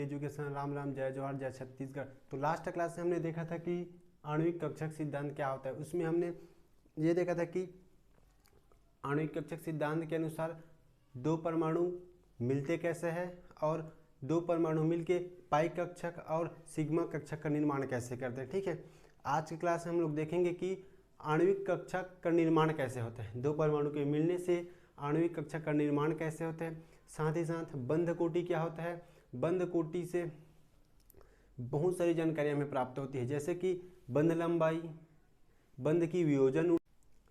Education. Ram Ram, जय जवाहर, जय छत्तीसगढ़। तो लास्ट क्लास में हमने देखा था कि आणविक कक्षक सिद्धांत क्या होता है। उसमें हमने ये देखा था कि आणविक कक्षक सिद्धांत के अनुसार दो परमाणु मिलते कैसे हैं और दो परमाणु मिलके पाई कक्षक और सिग्मा कक्षक का निर्माण कैसे करते हैं। ठीक है, आज की क्लास में हम लोग देखेंगे कि आणविक कक्षक का निर्माण कैसे होता है। दो परमाणु के मिलने से आणविक कक्षक का निर्माण कैसे होता है, साथ ही साथ बंध कोटि क्या होता है। बंध कोटि से बहुत सारी जानकारी हमें प्राप्त होती है, जैसे कि बंध लंबाई, बंध की वियोजन।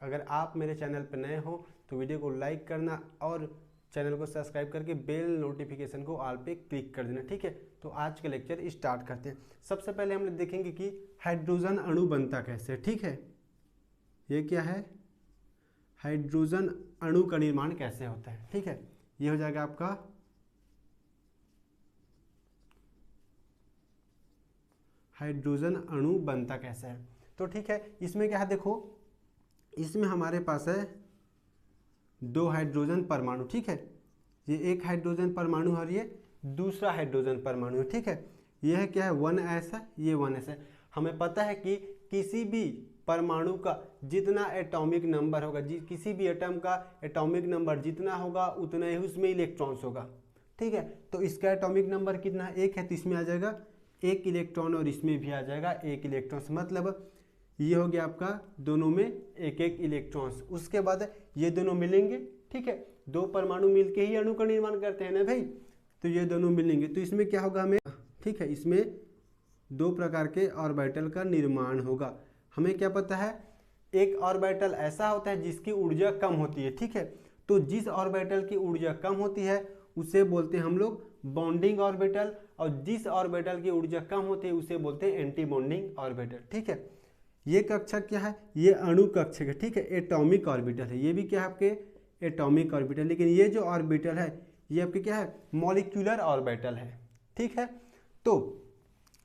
अगर आप मेरे चैनल पर नए हो तो वीडियो को लाइक करना और चैनल को सब्सक्राइब करके बेल नोटिफिकेशन को ऑल पे क्लिक कर देना। ठीक है, तो आज का लेक्चर स्टार्ट करते हैं। सबसे पहले हम लोग देखेंगे कि हाइड्रोजन अणु बनता कैसे। ठीक है, ये क्या है, हाइड्रोजन अणु का निर्माण कैसे होता है। ठीक है, ये हो जाएगा आपका हाइड्रोजन अणु बनता कैसे है। तो ठीक है, इसमें क्या है, देखो इसमें हमारे पास है दो हाइड्रोजन परमाणु। ठीक है, ये एक हाइड्रोजन परमाणु और ये दूसरा हाइड्रोजन परमाणु है। ठीक है, ये है क्या है, 1s है, ये 1s है। हमें पता है कि किसी भी परमाणु का जितना एटॉमिक नंबर होगा, किसी भी एटम का एटॉमिक नंबर जितना होगा उतना ही उसमें इलेक्ट्रॉन्स होगा। ठीक है, तो इसका एटॉमिक नंबर कितना है, एक है, तो इसमें आ जाएगा एक इलेक्ट्रॉन और इसमें भी आ जाएगा एक इलेक्ट्रॉन। मतलब ये हो गया आपका दोनों में एक एक इलेक्ट्रॉन्स। उसके बाद ये दोनों मिलेंगे। ठीक है, दो परमाणु मिलके ही अणु का निर्माण करते हैं ना भाई, तो ये दोनों मिलेंगे तो इसमें क्या होगा हमें, ठीक है, इसमें दो प्रकार के ऑर्बिटल का निर्माण होगा। हमें क्या पता है, एक ऑर्बिटल ऐसा होता है जिसकी ऊर्जा कम होती है। ठीक है, तो जिस ऑर्बिटल की ऊर्जा कम होती है उसे बोलते हैं हम लोग बॉन्डिंग ऑर्बिटल, और जिस ऑर्बिटल की ऊर्जा कम होती है उसे बोलते हैं एंटी बॉन्डिंग ऑर्बिटल। ठीक है, ये कक्षक क्या है, ये अणु कक्षक है। ठीक है, एटॉमिक ऑर्बिटल है, ये भी क्या है आपके एटॉमिक ऑर्बिटल। लेकिन ये जो ऑर्बिटल है ये आपके क्या है, मॉलिक्यूलर ऑर्बिटल है। ठीक है, तो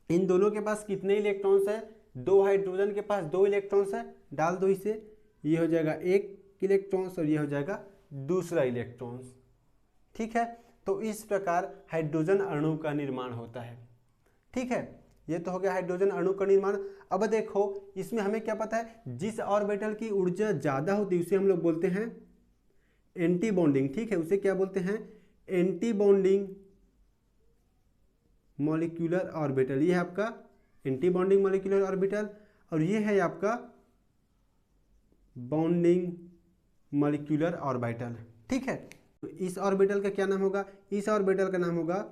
इन दोनों के पास कितने इलेक्ट्रॉन्स है, दो हाइड्रोजन के पास दो इलेक्ट्रॉन्स है, डाल दो इसे, ये हो जाएगा एक इलेक्ट्रॉन्स और ये हो जाएगा दूसरा इलेक्ट्रॉन्स। ठीक है, तो इस प्रकार हाइड्रोजन अणु का निर्माण होता है। ठीक है, ये तो हो गया हाइड्रोजन अणु का निर्माण। अब देखो इसमें हमें क्या पता है, जिस ऑर्बिटल की ऊर्जा ज्यादा होती है उसे हम लोग बोलते हैं एंटी बॉन्डिंग। ठीक है, उसे क्या बोलते हैं, एंटी बॉन्डिंग मॉलिक्यूलर ऑर्बिटल। ये है आपका एंटी बॉन्डिंग मॉलिक्यूलर ऑर्बिटल और ये है आपका बॉन्डिंग मॉलिक्यूलर ऑर्बिटल। ठीक है, तो इस ऑर्बिटल का क्या नाम होगा, इस ऑर्बिटल का नाम होगा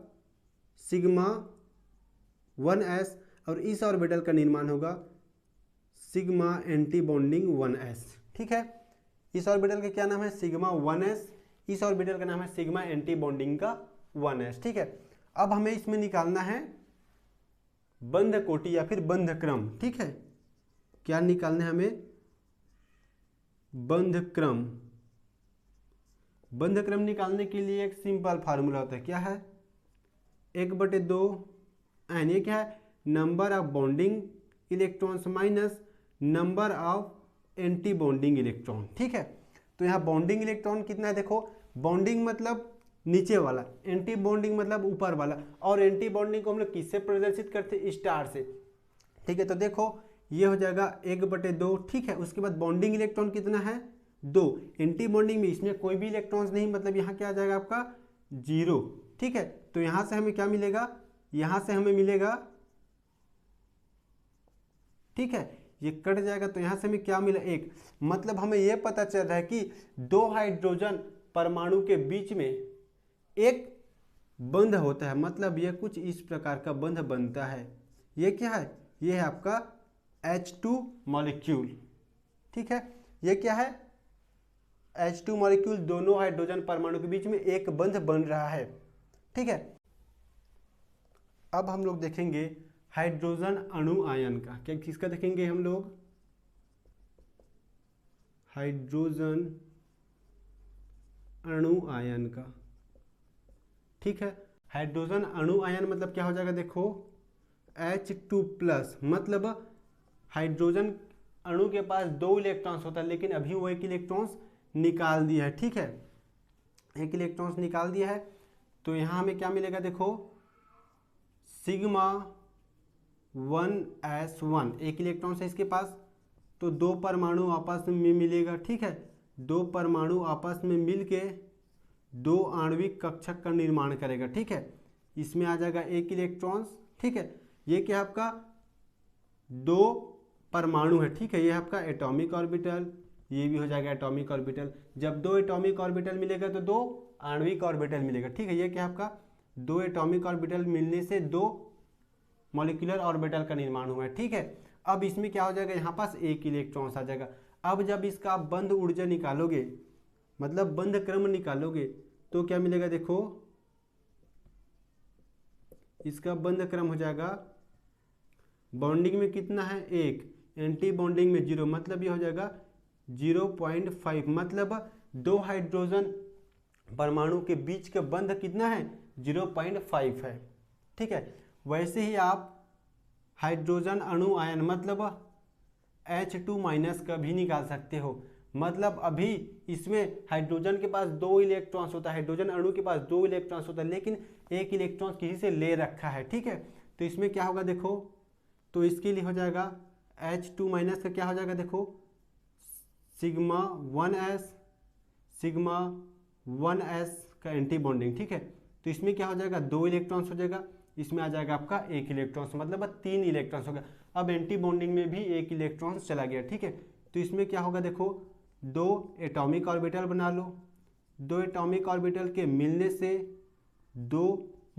सिग्मा 1s और इस ऑर्बिटल का निर्माण होगा सिग्मा एंटी बॉन्डिंग 1s। ठीक है, इस ऑर्बिटल का क्या नाम है, सिग्मा 1s, इस ऑर्बिटल का नाम है सिग्मा एंटी बॉन्डिंग का 1s। ठीक है, अब हमें इसमें निकालना है बंध कोटि या फिर बंध क्रम। ठीक है, क्या निकालना है हमें, बंध क्रम। बंध क्रम निकालने के लिए एक सिंपल फार्मूला होता है, क्या है, 1/2 एन, ये क्या है, number of bonding electrons minus number of anti bonding electron. ठीक है, तो यहाँ बॉन्डिंग इलेक्ट्रॉन कितना है, देखो बॉन्डिंग मतलब नीचे वाला, एंटी बॉन्डिंग मतलब ऊपर वाला, और एंटी बॉन्डिंग को हम लोग किससे प्रदर्शित करते हैं, स्टार से। ठीक है, तो देखो ये हो जाएगा 1/2। ठीक है, उसके बाद बॉन्डिंग इलेक्ट्रॉन कितना है, 2। एंटी बॉन्डिंग में इसमें कोई भी इलेक्ट्रॉन्स नहीं, मतलब यहाँ क्या आ जाएगा आपका 0। ठीक है, तो यहाँ से हमें क्या मिलेगा, यहाँ से हमें मिलेगा, ठीक है, ये कट जाएगा तो यहाँ से हमें क्या मिला, 1। मतलब हमें यह पता चल रहा है कि दो हाइड्रोजन परमाणु के बीच में एक बंध होता है, मतलब यह कुछ इस प्रकार का बंध बनता है। ये क्या है, ये है आपका H2 मॉलिक्यूल। ठीक है, ये क्या है, H2 मॉलिक्यूल, दोनों हाइड्रोजन परमाणु के बीच में एक बंध बन रहा है। ठीक है, अब हम लोग देखेंगे हाइड्रोजन अणु आयन का, क्या किसका देखेंगे हम लोग, हाइड्रोजन अणु आयन का। ठीक है, हाइड्रोजन अणु आयन मतलब क्या हो जाएगा, देखो H2+, मतलब हाइड्रोजन अणु के पास दो इलेक्ट्रॉन्स होता है लेकिन अभी वो एक इलेक्ट्रॉन्स निकाल दिया है। ठीक है, एक इलेक्ट्रॉन्स निकाल दिया है, तो यहाँ हमें क्या मिलेगा, देखो सिग्मा 1s1 एक इलेक्ट्रॉन है इसके पास, तो दो परमाणु आपस में मिलेगा, ठीक है। दो परमाणु आपस में मिल के दो आणविक कक्षक का निर्माण करेगा, ठीक है। इसमें आ जाएगा एक इलेक्ट्रॉन, ठीक है। ये क्या आपका दो परमाणु है, ठीक है। ये आपका एटॉमिक ऑर्बिटल, ये भी हो जाएगा एटॉमिक ऑर्बिटल। जब दो एटॉमिक ऑर्बिटल मिलेगा तो दो आणविक ऑर्बिटल मिलेगा, ठीक है। ये क्या आपका दो एटॉमिक ऑर्बिटल मिलने से दो मॉलिक्यूलर ऑर्बिटल का निर्माण हुआ है, ठीक है। अब इसमें क्या हो जाएगा, यहाँ पास एक इलेक्ट्रॉन आ जाएगा। अब जब इसका आप बंध ऊर्जा निकालोगे, मतलब बंध क्रम निकालोगे, तो क्या मिलेगा, देखो इसका बंध क्रम हो जाएगा, बॉन्डिंग में कितना है 1, एंटी बॉन्डिंग में 0, मतलब ये हो जाएगा 0.5, मतलब दो हाइड्रोजन परमाणु के बीच का बंध कितना है 0.5 है, ठीक है। वैसे ही आप हाइड्रोजन अणु आयन मतलब H2- का भी निकाल सकते हो। मतलब अभी इसमें हाइड्रोजन के पास दो इलेक्ट्रॉन्स होता है, हाइड्रोजन अणु के पास दो इलेक्ट्रॉन्स होता है, लेकिन एक इलेक्ट्रॉन किसी से ले रखा है, ठीक है। तो इसमें क्या होगा, देखो तो इसके लिए हो जाएगा H2- का क्या हो जाएगा, देखो सिग्मा 1s का एंटी बॉन्डिंग, ठीक है। तो इसमें क्या हो जाएगा, दो इलेक्ट्रॉन्स हो जाएगा, इसमें आ जाएगा आपका एक इलेक्ट्रॉन, मतलब 3 इलेक्ट्रॉन्स हो गया। अब एंटी बॉन्डिंग में भी एक इलेक्ट्रॉन चला गया, ठीक है। तो इसमें क्या होगा, देखो दो एटॉमिक ऑर्बिटल बना लो, दो एटॉमिक ऑर्बिटल के मिलने से दो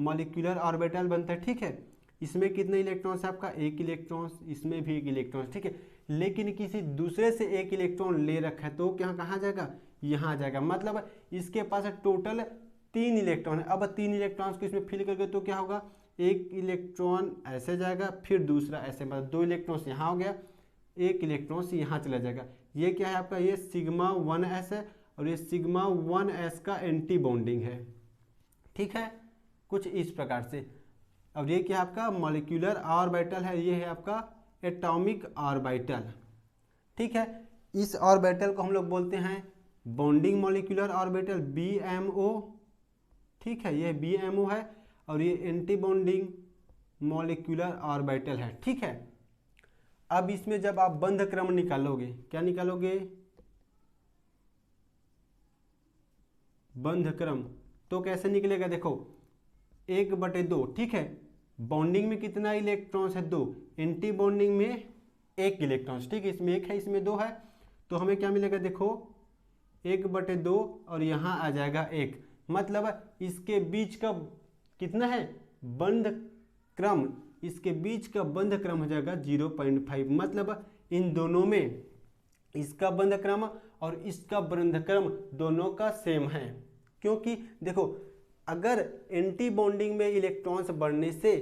मॉलिक्यूलर ऑर्बिटल बनता है, ठीक है। इसमें कितने इलेक्ट्रॉन्स है आपका, एक इलेक्ट्रॉन, इसमें भी एक इलेक्ट्रॉन, ठीक है। लेकिन किसी दूसरे से एक इलेक्ट्रॉन ले रखा है, तो क्या कहाँ जाएगा, यहाँ आ जाएगा। मतलब इसके पास टोटल 3 इलेक्ट्रॉन है। अब 3 इलेक्ट्रॉन्स को इसमें फिल करके तो क्या होगा, एक इलेक्ट्रॉन ऐसे जाएगा, फिर दूसरा ऐसे, मतलब दो इलेक्ट्रॉन्स यहाँ हो गया, एक इलेक्ट्रॉन्स यहाँ चला जाएगा। ये क्या है आपका, ये सिग्मा 1s है, और ये सिग्मा 1s का एंटी बॉन्डिंग है, ठीक है, कुछ इस प्रकार से। अब ये क्या है आपका मॉलिक्यूलर ऑर्बिटल है, ये है आपका एटॉमिक ऑर्बिटल, ठीक है। इस ऑर्बिटल को हम लोग बोलते हैं बॉन्डिंग मॉलिक्यूलर ऑर्बिटल, BMO, ठीक है, ये BMO है, और ये एंटी बॉन्डिंग मॉलिक्यूलर ऑर्बिटल है, ठीक है। अब इसमें जब आप बंध क्रम निकालोगे, क्या निकालोगे, बंध क्रम, तो कैसे निकलेगा, देखो 1/2, ठीक है। बॉन्डिंग में कितना इलेक्ट्रॉन्स है, 2, एंटी बॉन्डिंग में 1 इलेक्ट्रॉन्स, ठीक है। इसमें 1 है, इसमें 2 है, तो हमें क्या मिलेगा, देखो 1/2 और यहाँ आ जाएगा 1, मतलब इसके बीच का कितना है बंध क्रम, इसके बीच का बंध क्रम हो जाएगा 0.5, मतलब इन दोनों में इसका बंध क्रम और इसका बंध क्रम दोनों का सेम है। क्योंकि देखो अगर एंटी बॉन्डिंग में इलेक्ट्रॉन्स बढ़ने से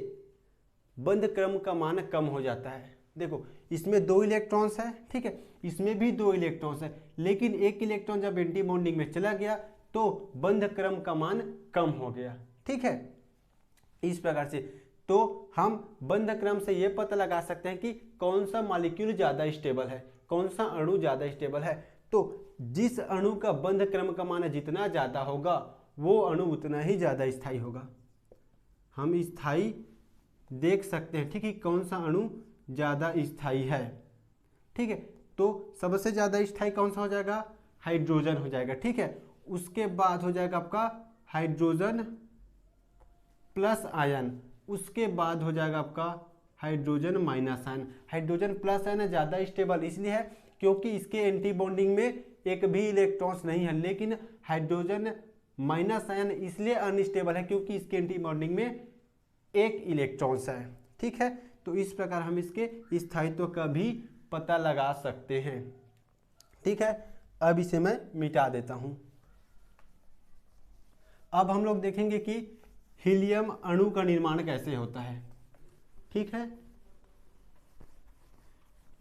बंध क्रम का मान कम हो जाता है। देखो इसमें 2 इलेक्ट्रॉन्स है, ठीक है, इसमें भी 2 इलेक्ट्रॉन्स है, लेकिन एक इलेक्ट्रॉन जब एंटी बॉन्डिंग में चला गया तो बंध क्रम का मान कम हो गया, ठीक है। इस प्रकार से तो हम बंध क्रम से ये पता लगा सकते हैं कि कौन सा मॉलिक्यूल ज़्यादा स्टेबल है, कौन सा अणु ज़्यादा स्टेबल है। तो जिस अणु का बंध क्रम का मान जितना ज़्यादा होगा वो अणु उतना ही ज़्यादा स्थायी होगा। हम स्थायी देख सकते हैं, ठीक है, कौन सा अणु ज़्यादा स्थायी है, ठीक है। तो सबसे ज़्यादा स्थायी कौन सा हो जाएगा, हाइड्रोजन हो जाएगा, ठीक है। उसके बाद हो जाएगा आपका हाइड्रोजन प्लस आयन, उसके बाद हो जाएगा आपका hydrogen minus ion. Hydrogen plus ion ज़्यादा स्टेबल इसलिए है क्योंकि इसके एंटी बॉन्डिंग में एक भी इलेक्ट्रॉन्स नहीं है, लेकिन हाइड्रोजन माइनस आयन इसलिए अनस्टेबल है क्योंकि इसके एंटी बॉन्डिंग में एक इलेक्ट्रॉन्स है, ठीक है। तो इस प्रकार हम इसके स्थायित्व का भी पता लगा सकते हैं, ठीक है। अब इसे मैं मिटा देता हूं। अब हम लोग देखेंगे कि हीलियम अणु का निर्माण कैसे होता है, ठीक है।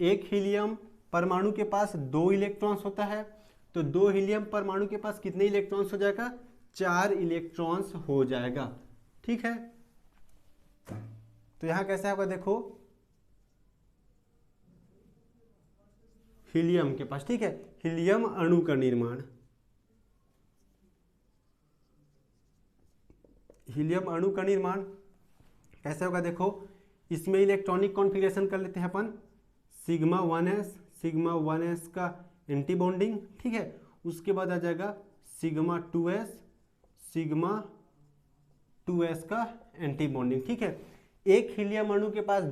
एक हीलियम परमाणु के पास 2 इलेक्ट्रॉन्स होता है, तो 2 हीलियम परमाणु के पास कितने इलेक्ट्रॉन्स हो जाएगा, 4 इलेक्ट्रॉन्स हो जाएगा, ठीक है। तो यहां कैसे होगा, देखो हीलियम के पास, ठीक है, हीलियम अणु का निर्माण, हीलियम अणु का निर्माण कैसे होगा देखो, इसमें इलेक्ट्रॉनिक कॉन्फ़िगरेशन कर लेते हैं अपन, सिग्मा 1s का एंटी बॉन्डिंग, ठीक है। उसके बाद आ जाएगा सिग्मा 2s का एंटी बॉन्डिंग, ठीक है। एक हीलियम अणु के पास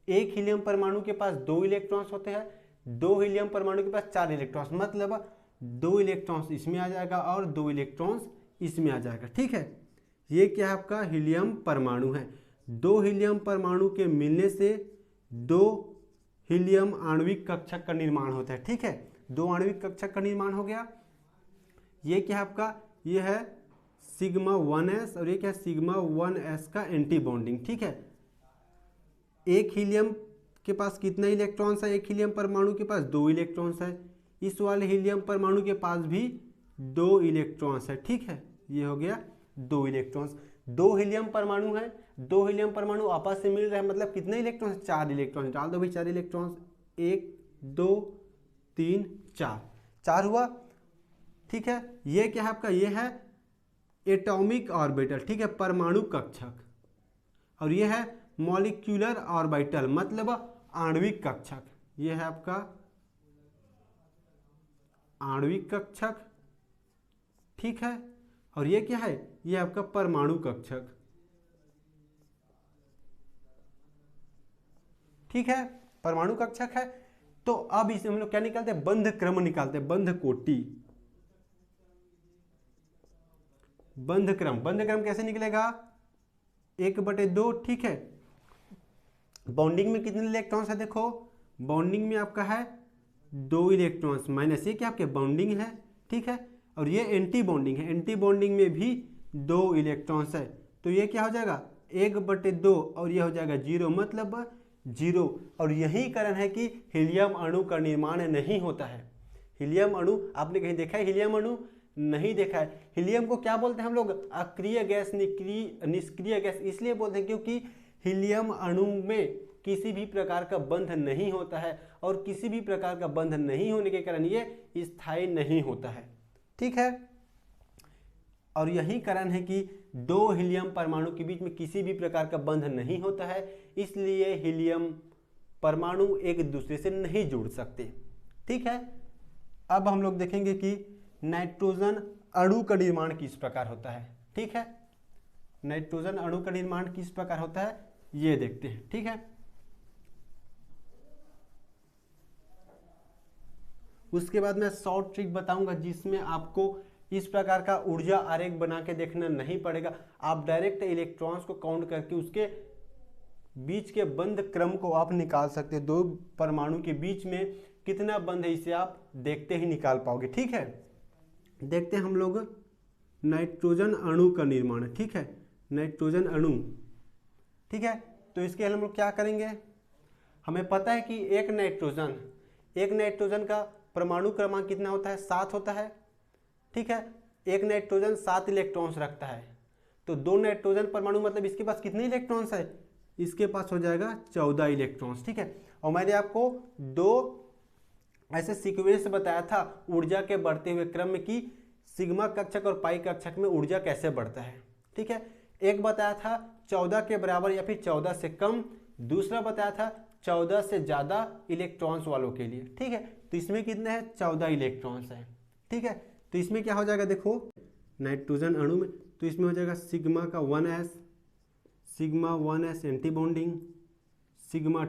एक हीलियम परमाणु के पास 2 इलेक्ट्रॉन्स होते हैं, 2 हीलियम परमाणु के पास 4 इलेक्ट्रॉन्स, मतलब 2 इलेक्ट्रॉन्स इसमें आ जाएगा और 2 इलेक्ट्रॉन्स इसमें आ जाएगा, ठीक है। ये क्या है आपका हीलियम परमाणु है। 2 हीलियम परमाणु के मिलने से 2 हीलियम आणविक कक्षक का निर्माण होता है, ठीक है। 2 आणविक कक्षक का निर्माण हो गया। ये क्या है आपका, ये है सिग्मा 1s और ये क्या है सिग्मा 1s का एंटी बॉन्डिंग, ठीक है। एक हीलियम के पास कितना इलेक्ट्रॉन्स है, एक हीलियम परमाणु के पास 2 इलेक्ट्रॉन्स है, इस वाले हीलियम परमाणु के पास भी 2 इलेक्ट्रॉन्स है, ठीक है। ये हो गया 2 इलेक्ट्रॉन्स। 2 हीलियम परमाणु है, 2 हीलियम परमाणु आपस से मिल रहे हैं, मतलब कितने इलेक्ट्रॉन्स, 4 इलेक्ट्रॉन्स। डाल दो भाई 4 इलेक्ट्रॉन्स, 1 2 3 4 हुआ, ठीक है। ये क्या है आपका, ये है एटॉमिक ऑर्बिटल, ठीक है, परमाणु कक्षक। और ये है मॉलिक्यूलर ऑर्बिटल, मतलब आणविक कक्षक। ये है आपका आणविक कक्षक, ठीक है। और ये क्या है, ये आपका परमाणु कक्षक, ठीक है, परमाणु कक्षक है। तो अब इसे हम लोग क्या निकालते हैं, बंध क्रम निकालते हैं, बंध कोटि, बंध क्रम कैसे निकलेगा, 1/2, ठीक है। बॉन्डिंग में कितने इलेक्ट्रॉन्स है, देखो बॉन्डिंग में आपका है 2 इलेक्ट्रॉन्स, माइनस ये क्या आपके बॉन्डिंग है, ठीक है। और ये एंटी बॉन्डिंग है, एंटी बॉन्डिंग में भी 2 इलेक्ट्रॉन्स है, तो ये क्या हो जाएगा 1/2 और ये हो जाएगा 0, मतलब 0। और यही कारण है कि हीलियम अणु का निर्माण नहीं होता है। हीलियम अणु आपने कहीं देखा है, हीलियम अणु नहीं देखा है। हीलियम को क्या बोलते हैं हम लोग, अक्रिय गैस, निष्क्रिय गैस, इसलिए बोलते हैं क्योंकि हीलियम अणु में किसी भी प्रकार का बंध नहीं होता है, और किसी भी प्रकार का बंध नहीं होने के कारण ये स्थायी नहीं होता है, ठीक है। और यही कारण है कि 2 हीलियम परमाणु के बीच में किसी भी प्रकार का बंध नहीं होता है, इसलिए हीलियम परमाणु एक दूसरे से नहीं जुड़ सकते, ठीक है। अब हम लोग देखेंगे कि नाइट्रोजन अणु का निर्माण किस प्रकार होता है, ठीक है। नाइट्रोजन अणु का निर्माण किस प्रकार होता है ये देखते हैं, ठीक है। उसके बाद मैं शॉर्ट ट्रिक बताऊंगा जिसमें आपको इस प्रकार का ऊर्जा आरेख बना के देखना नहीं पड़ेगा, आप डायरेक्ट इलेक्ट्रॉन्स को काउंट करके उसके बीच के बंध क्रम को आप निकाल सकते हैं। 2 परमाणु के बीच में कितना बंध है इसे आप देखते ही निकाल पाओगे, ठीक है। देखते हैं हम लोग नाइट्रोजन अणु का निर्माण, ठीक है, नाइट्रोजन अणु, ठीक है। तो इसके लिए हम लोग क्या करेंगे, हमें पता है कि एक नाइट्रोजन का परमाणु क्रमांक कितना होता है, 7 होता है, ठीक है। एक नाइट्रोजन 7 इलेक्ट्रॉन्स रखता है, तो 2 नाइट्रोजन परमाणु मतलब इसके पास कितने इलेक्ट्रॉन्स है, इसके पास हो जाएगा 14 इलेक्ट्रॉन्स, ठीक है। और मैंने आपको 2 ऐसे सीक्वेंस बताया था ऊर्जा के बढ़ते हुए क्रम में कि सिग्मा कक्षक और पाई कक्षक में ऊर्जा कैसे बढ़ता है, ठीक है। एक बताया था 14 के बराबर या फिर 14 से कम, दूसरा बताया था 14 से ज़्यादा इलेक्ट्रॉन्स वालों के लिए, ठीक है। तो इसमें कितने हैं, 14 इलेक्ट्रॉन्स हैं, ठीक है। तो इसमें क्या हो जाएगा, देखो नाइट्रोजन अणु में, तो इसमें हो जाएगा सिग्मा का 1s anti bonding, sigma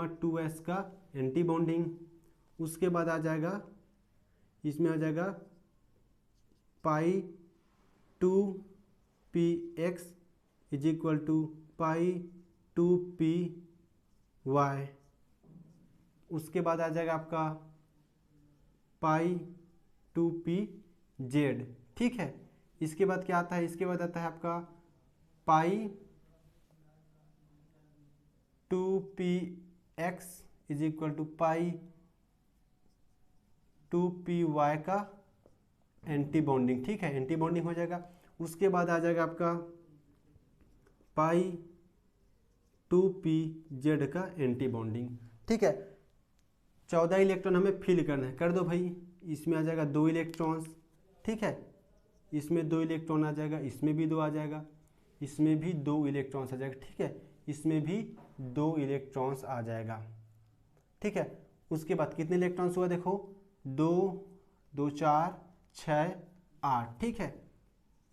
2s का एंटी बॉन्डिंग। उसके बाद आ जाएगा, इसमें आ जाएगा pi 2px is equal to pi 2py। उसके बाद आ जाएगा आपका पाई 2pz, ठीक है। इसके बाद क्या आता है, इसके बाद आता है आपका pi 2px is equal to pi 2py का एंटी बॉन्डिंग, ठीक है, एंटी बॉन्डिंग हो जाएगा। उसके बाद आ जाएगा आपका पाई 2pz का एंटी बॉन्डिंग, ठीक है। 14 इलेक्ट्रॉन हमें फिल करना है, कर दो भाई। इसमें आ जाएगा 2 इलेक्ट्रॉन्स, ठीक है, इसमें 2 इलेक्ट्रॉन आ जाएगा, इसमें भी 2 आ जाएगा। इसमें भी 2 इलेक्ट्रॉन्स आ जाएगा, ठीक है, इसमें भी 2 इलेक्ट्रॉन्स आ जाएगा, ठीक है। उसके बाद कितने इलेक्ट्रॉन्स हुआ देखो, 2 2 4 6 8, ठीक है,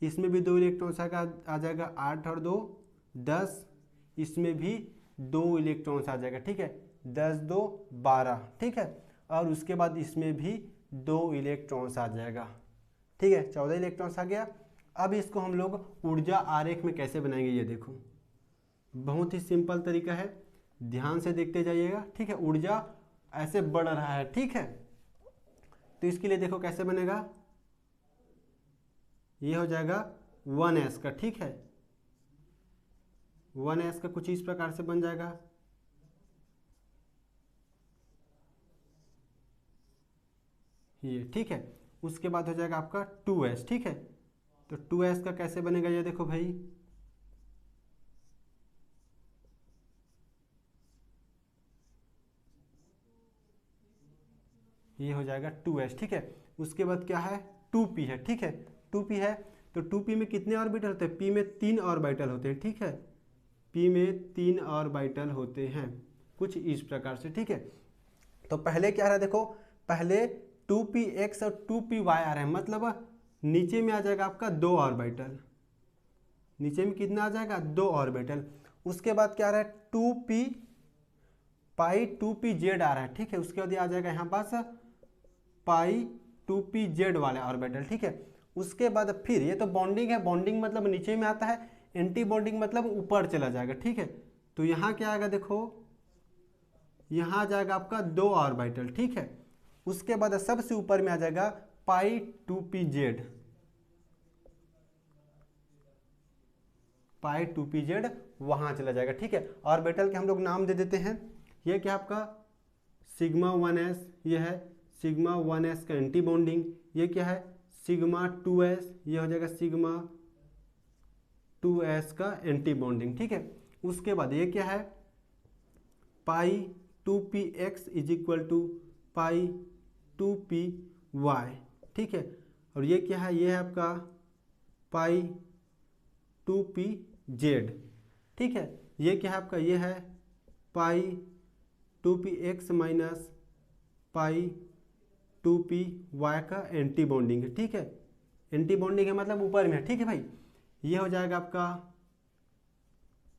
इसमें भी 2 इलेक्ट्रॉन्स आ जाएगा, 8 और 2 10, इसमें भी 2 इलेक्ट्रॉन्स आ जाएगा, ठीक है, 10 2 12, ठीक है, और उसके बाद इसमें भी 2 इलेक्ट्रॉन्स आ जाएगा, ठीक है, 14 इलेक्ट्रॉन्स आ गया। अब इसको हम लोग ऊर्जा आरेख में कैसे बनाएंगे ये देखो, बहुत ही सिंपल तरीका है, ध्यान से देखते जाइएगा, ठीक है। ऊर्जा ऐसे बढ़ रहा है, ठीक है, तो इसके लिए देखो कैसे बनेगा, ये हो जाएगा 1s का, ठीक है, 1s का कुछ इस प्रकार से बन जाएगा, ये, ठीक है। उसके बाद हो जाएगा आपका 2s, ठीक है, तो 2s का कैसे बनेगा ये देखो भाई, ये हो जाएगा 2s, ठीक है। उसके बाद क्या है, 2p है, ठीक है, 2p है, तो 2p में कितने ऑर्बिटल होते हैं, p में 3 ऑर्बिटल होते हैं, ठीक है, p में 3 ऑर्बिटल होते हैं कुछ इस प्रकार से, ठीक है। तो पहले क्या रहा देखो, पहले 2px और 2py आ रहे हैं, मतलब नीचे में आ जाएगा आपका 2 ऑर्बिटल, नीचे में कितना आ जाएगा, 2 ऑर्बिटल। उसके बाद क्या आ रहा है, 2p पाई 2pz आ रहा है, ठीक है, उसके बाद आ जाएगा यहाँ पास पाई 2pz वाले ऑर्बिटल, ठीक है। उसके बाद फिर ये तो बॉन्डिंग है, बॉन्डिंग मतलब नीचे में आता है, एंटी बॉन्डिंग मतलब ऊपर चला जाएगा, ठीक है। तो यहाँ क्या आएगा देखो, यहाँ आ जाएगा आपका 2 ऑर्बिटल, ठीक है। उसके बाद सबसे ऊपर में आ जाएगा पाई 2pz, पाई 2pz वहाँ चला जाएगा, ठीक है। ऑर्बिटल के हम लोग नाम दे देते हैं, ये क्या आपका सिग्मा 1s, ये है सिग्मा 1s का एंटी बॉन्डिंग, ये क्या है सिग्मा 2s, ये हो जाएगा सिग्मा 2s का एंटी बॉन्डिंग, ठीक है। उसके बाद ये क्या है, pi 2px is equal to pi 2py, ठीक है, और ये क्या है, ये है आपका पाई 2pz, ठीक है। ये क्या है आपका, ये है pi 2px minus pi 2py का एंटी बॉन्डिंग है, ठीक है, एंटी बॉन्डिंग है मतलब ऊपर में है, ठीक है भाई। ये हो जाएगा आपका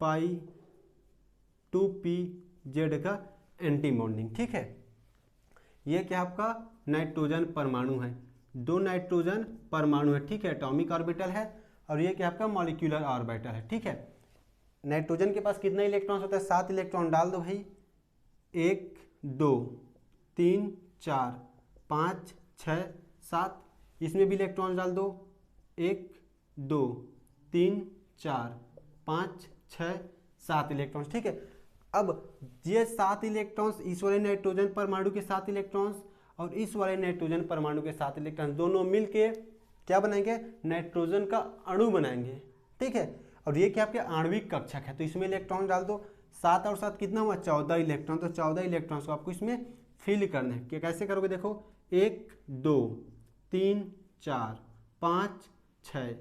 पाई 2pz का एंटी बॉन्डिंग, ठीक है। ये क्या आपका नाइट्रोजन परमाणु है, 2 नाइट्रोजन परमाणु है, ठीक है, एटॉमिक ऑर्बिटल है, और ये क्या आपका मॉलिक्यूलर ऑर्बिटल है, ठीक है। नाइट्रोजन के पास कितने इलेक्ट्रॉन्स होता है, 7 इलेक्ट्रॉन डाल दो भाई, 1 2 3 4 5 6 7, इसमें भी इलेक्ट्रॉन डाल दो, 1 2 3 4 5 6 7 इलेक्ट्रॉन्स, ठीक है। अब ये 7 इलेक्ट्रॉन्स इस वाले नाइट्रोजन परमाणु के 7 इलेक्ट्रॉन्स और इस वाले नाइट्रोजन परमाणु के 7 इलेक्ट्रॉन्स दोनों मिलके क्या बनाएंगे, नाइट्रोजन का अणु बनाएंगे, ठीक है। और ये क्या आपके आणविक कक्षक है, तो इसमें इलेक्ट्रॉन डाल दो, 7 और 7 कितना हुआ 14 इलेक्ट्रॉन, तो 14 इलेक्ट्रॉन्स को आपको इसमें फिल करना है। क्या कैसे करोगे देखो, 1 2 3 4 5 6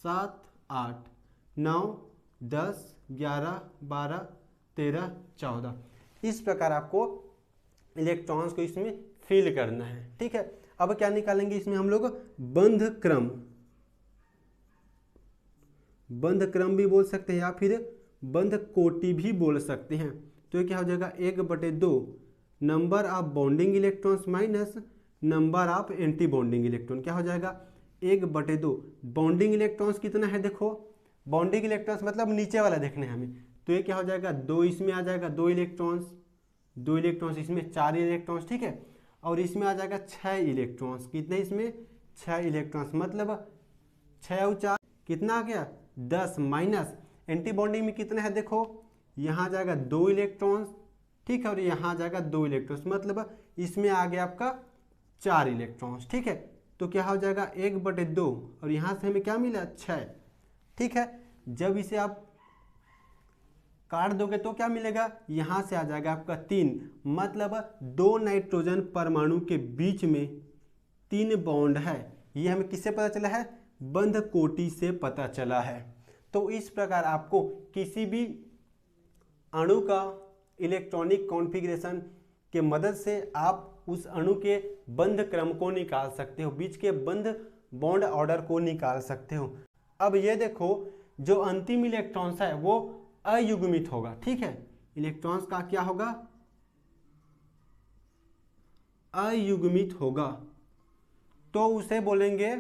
7 8 9 10 11 12 13 14, इस प्रकार आपको इलेक्ट्रॉन्स को इसमें फिल करना है, ठीक है। अब क्या निकालेंगे इसमें हम लोग, बंध क्रम, बंध क्रम भी बोल सकते हैं या फिर बंध कोटि भी बोल सकते हैं। तो ये क्या हो जाएगा, 1/2 number of bonding electrons minus number of anti bonding electron, क्या हो जाएगा 1/2। बॉन्डिंग इलेक्ट्रॉन्स कितना है देखो, बॉन्डिंग इलेक्ट्रॉन्स मतलब नीचे वाला देखना है हमें, तो ये क्या हो जाएगा 2 इसमें आ जाएगा 2 इलेक्ट्रॉन्स, 2 इलेक्ट्रॉन्स इसमें 4 इलेक्ट्रॉन्स, ठीक है, और इसमें आ जाएगा 6 इलेक्ट्रॉन्स, कितने इसमें 6 इलेक्ट्रॉन्स, मतलब 6 और 4 कितना आ गया 10, माइनस एंटी बॉन्डिंग में कितना है देखो, यहाँ आ जाएगा 2 इलेक्ट्रॉन्स, ठीक है, और यहाँ आ जाएगा 2 इलेक्ट्रॉन्स, मतलब इसमें आ गया आपका 4 इलेक्ट्रॉन्स, ठीक है। तो क्या हो जाएगा 1/2 और यहाँ से हमें क्या मिला 6, ठीक है। जब इसे आप काट दोगे तो क्या मिलेगा, यहाँ से आ जाएगा आपका 3, मतलब 2 नाइट्रोजन परमाणु के बीच में 3 बॉन्ड है। ये हमें किससे पता चला है, बंध कोटि से पता चला है। तो इस प्रकार आपको किसी भी अणु का इलेक्ट्रॉनिक कॉन्फ़िगरेशन के मदद से आप उस अणु के बंध क्रम को निकाल सकते हो, बीच के बंध बॉन्ड ऑर्डर को निकाल सकते हो। अब ये देखो, जो अंतिम इलेक्ट्रॉन्स है वो अयुग्मित होगा, ठीक है। इलेक्ट्रॉन्स का क्या होगा? अयुग्मित होगा। तो उसे बोलेंगे,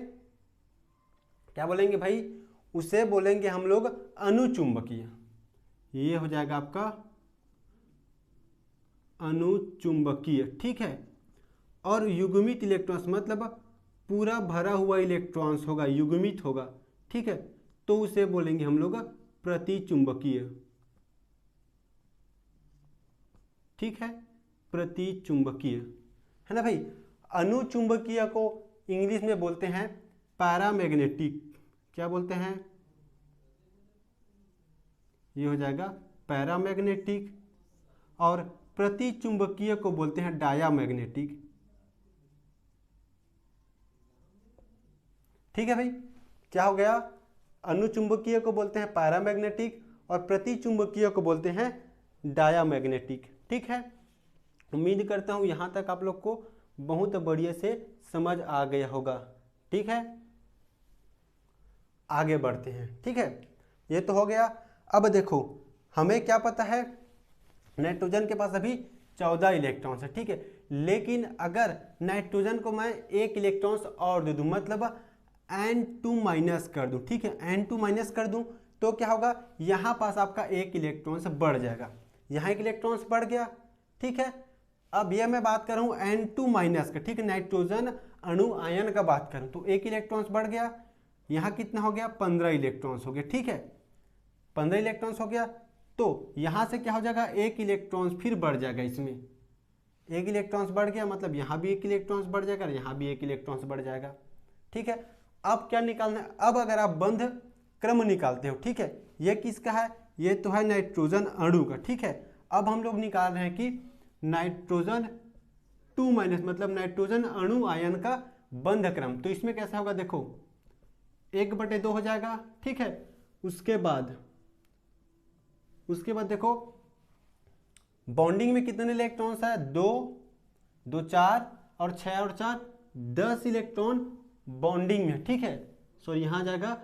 क्या बोलेंगे भाई? उसे बोलेंगे हम लोग अनुचुंबकीय। ये हो जाएगा आपका अनुचुंबकीय, ठीक है। और युग्मित इलेक्ट्रॉन्स मतलब पूरा भरा हुआ इलेक्ट्रॉन्स होगा, युग्मित होगा, ठीक है। तो उसे बोलेंगे हम लोग प्रतिचुंबकीय, ठीक है, प्रतिचुंबकीय, है ना भाई। अनुचुंबकीय को इंग्लिश में बोलते हैं पैरामैग्नेटिक। क्या बोलते हैं? ये हो जाएगा पैरामैग्नेटिक। और प्रतिचुंबकीय को बोलते हैं डायामैग्नेटिक, ठीक है भाई। क्या हो गया? अनुचुंबकीय को बोलते हैं पैरामैग्नेटिक और प्रतिचुंबकीय को बोलते हैं डायामैग्नेटिक, ठीक है। उम्मीद करता हूं यहां तक आप लोग को बहुत बढ़िया से समझ आ गया होगा, ठीक है। आगे बढ़ते हैं, ठीक है। ये तो हो गया। अब देखो, हमें क्या पता है, नाइट्रोजन के पास अभी 14 इलेक्ट्रॉन्स है, ठीक है। लेकिन अगर नाइट्रोजन को मैं एक इलेक्ट्रॉन्स और दे दूं, मतलब N2 माइनस कर दूं, ठीक है, N2 माइनस कर दूं, तो क्या होगा? यहाँ पास आपका एक इलेक्ट्रॉन्स बढ़ जाएगा, यहाँ एक इलेक्ट्रॉन्स बढ़ गया, ठीक है। अब ये मैं बात कर रहा हूँ N2 माइनस का, ठीक है, नाइट्रोजन अणु आयन का बात करूँ तो एक इलेक्ट्रॉन्स बढ़ गया, यहाँ कितना हो गया? 15 इलेक्ट्रॉन्स हो गया, ठीक है, 15 इलेक्ट्रॉन्स हो गया। तो यहाँ से क्या हो जाएगा? एक इलेक्ट्रॉन्स फिर बढ़ जाएगा, इसमें एक इलेक्ट्रॉन्स बढ़ गया, मतलब यहाँ भी एक इलेक्ट्रॉन्स बढ़ जाएगा, यहाँ भी एक इलेक्ट्रॉन्स बढ़ जाएगा, ठीक है। अब क्या निकालना है? अब अगर आप बंध क्रम निकालते हो, ठीक है, ये किसका है? ये तो है नाइट्रोजन अणु का, ठीक है। अब हम लोग निकाल रहे हैं कि नाइट्रोजन 2 माइनस मतलब नाइट्रोजन अणु आयन का बंध क्रम। तो इसमें कैसा होगा? देखो 1/2 हो जाएगा, ठीक है। उसके बाद देखो बॉन्डिंग में कितने इलेक्ट्रॉन्स है? 2 2 4 और 6 और 4 10 इलेक्ट्रॉन बॉन्डिंग में, ठीक है। सो यहाँ जाएगा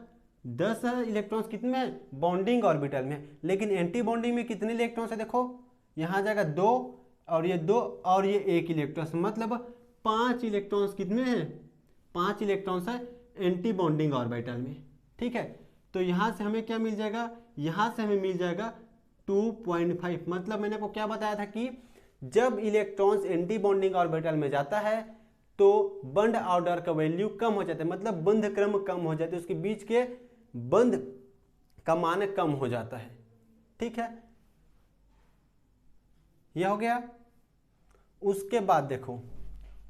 10 इलेक्ट्रॉन्स कितने में? बॉन्डिंग ऑर्बिटल में। लेकिन एंटी बॉन्डिंग में कितने इलेक्ट्रॉन्स है? देखो यहाँ जाएगा 2 और ये 2 और ये 1 इलेक्ट्रॉन्स, मतलब 5 इलेक्ट्रॉन्स कितने हैं? 5 इलेक्ट्रॉन्स है एंटी बॉन्डिंग ऑर्बिटल में, ठीक है। तो यहाँ से हमें क्या मिल जाएगा? यहाँ से हमें मिल जाएगा 2.5। मतलब मैंने आपको क्या बताया था कि जब इलेक्ट्रॉन्स एंटी बॉन्डिंग ऑर्बिटल में जाता है तो बंध ऑर्डर का वैल्यू कम हो जाता है, मतलब बंध क्रम कम हो जाता है, उसके बीच के बंध का मान कम हो जाता है, ठीक है। यह हो गया। उसके बाद देखो,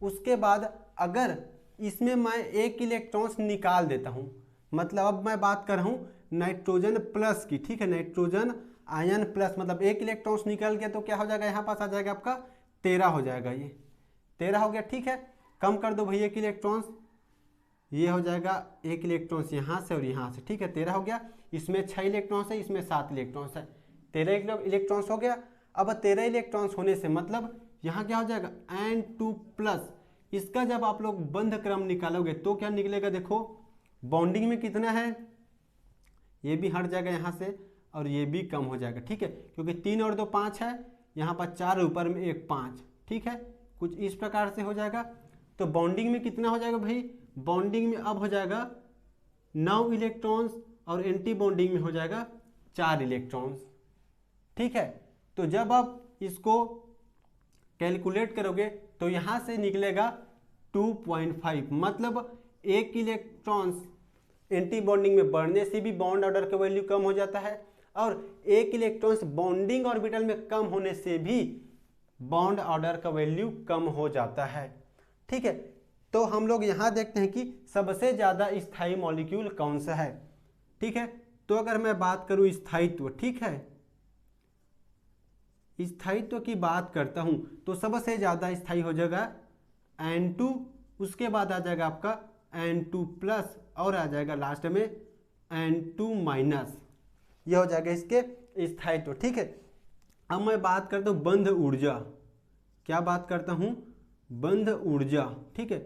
उसके बाद अगर इसमें मैं एक इलेक्ट्रॉन्स निकाल देता हूं, मतलब अब मैं बात कर रहा हूं नाइट्रोजन प्लस की, ठीक है, नाइट्रोजन आयन प्लस, मतलब एक इलेक्ट्रॉन्स निकल गया तो क्या हो जाएगा? यहाँ पास आ जाएगा आपका 13 हो जाएगा, ये 13 हो गया, ठीक है। कम कर दो भाई एक इलेक्ट्रॉन्स, ये हो जाएगा एक इलेक्ट्रॉन्स यहाँ से और यहाँ से, ठीक है, 13 हो गया। इसमें 6 इलेक्ट्रॉन्स है, इसमें 7 इलेक्ट्रॉन्स है, 13 इलेक्ट्रॉन्स हो गया। अब 13 इलेक्ट्रॉन्स होने से मतलब यहाँ क्या हो जाएगा? N2 plus. इसका जब आप लोग बंध क्रम निकालोगे तो क्या निकलेगा? देखो बॉन्डिंग में कितना है, ये भी हट जाएगा यहाँ से और ये भी कम हो जाएगा, ठीक है, क्योंकि 3 और 2 5 है, यहाँ पर 4 ऊपर में 1 5, ठीक है, कुछ इस प्रकार से हो जाएगा। तो बॉन्डिंग में कितना हो जाएगा भाई? बॉन्डिंग में अब हो जाएगा 9 इलेक्ट्रॉन्स और एंटी बॉन्डिंग में हो जाएगा 4 इलेक्ट्रॉन्स, ठीक है। तो जब आप इसको कैलकुलेट करोगे तो यहाँ से निकलेगा 2.5, मतलब एक इलेक्ट्रॉन्स एंटी बॉन्डिंग में बढ़ने से भी बॉन्ड ऑर्डर का वैल्यू कम हो जाता है और एक इलेक्ट्रॉन्स बॉन्डिंग ऑर्बिटल में कम होने से भी बॉन्ड ऑर्डर का वैल्यू कम हो जाता है, ठीक है। तो हम लोग यहाँ देखते हैं कि सबसे ज़्यादा स्थायी मॉलिक्यूल कौन सा है, ठीक है। तो अगर मैं बात करूँ स्थायित्व, ठीक है, स्थायित्व की बात करता हूँ तो सबसे ज़्यादा स्थायी हो जाएगा N2, उसके बाद आ जाएगा आपका N2 प्लस और आ जाएगा लास्ट में N2 माइनस, यह हो जाएगा इसके स्थायित्व। ठीक है, अब मैं बात करता हूँ बंध ऊर्जा। क्या बात करता हूँ? बंध ऊर्जा। ठीक है,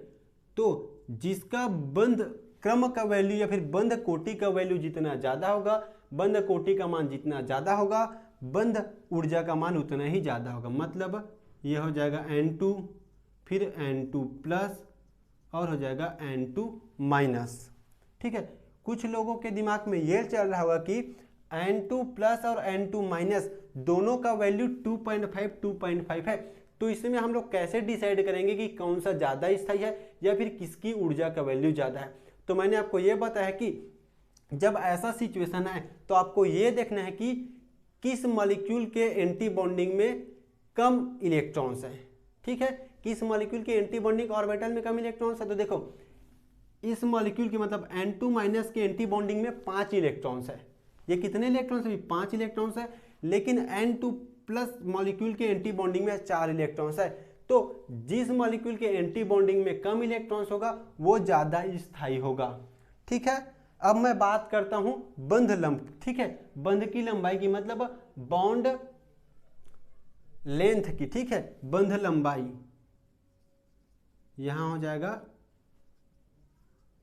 तो जिसका बंध क्रम का वैल्यू या फिर बंध कोटि का वैल्यू जितना ज़्यादा होगा, बंध कोटि का मान जितना ज़्यादा होगा, बंध ऊर्जा का मान उतना ही ज़्यादा होगा। मतलब यह हो जाएगा N2, फिर N2 प्लस और हो जाएगा N2 माइनस। ठीक है, कुछ लोगों के दिमाग में ये चल रहा होगा कि N2 प्लस और N2 माइनस दोनों का वैल्यू 2.5 है, तो इसमें हम लोग कैसे डिसाइड करेंगे कि कौन सा ज़्यादा स्थायी है या फिर किसकी ऊर्जा का वैल्यू ज़्यादा है? तो मैंने आपको ये बताया कि जब ऐसा सिचुएशन है तो आपको ये देखना है कि किस मॉलिक्यूल के एंटी बॉन्डिंग में कम इलेक्ट्रॉन्स हैं। ठीक है, किस मॉलिक्यूल के एंटी बॉन्डिंग ऑर्बिटल में कम इलेक्ट्रॉन्स है? तो देखो इस मॉलिक्यूल की मतलब N2 माइनस के एंटी बॉन्डिंग में 5 इलेक्ट्रॉन्स है। ये कितने इलेक्ट्रॉन्स है? 5 इलेक्ट्रॉन्स है। लेकिन N2 प्लस मॉलिक्यूल के एंटी बॉन्डिंग में 4 इलेक्ट्रॉन्स है। तो जिस मॉलिक्यूल के एंटी बॉन्डिंग में कम इलेक्ट्रॉन्स होगा वो ज़्यादा स्थायी होगा। ठीक है, अब मैं बात करता हूं बंध लंब। ठीक है, बंध की लंबाई की मतलब बॉन्ड लेंथ की। ठीक है, बंध लंबाई यहां हो जाएगा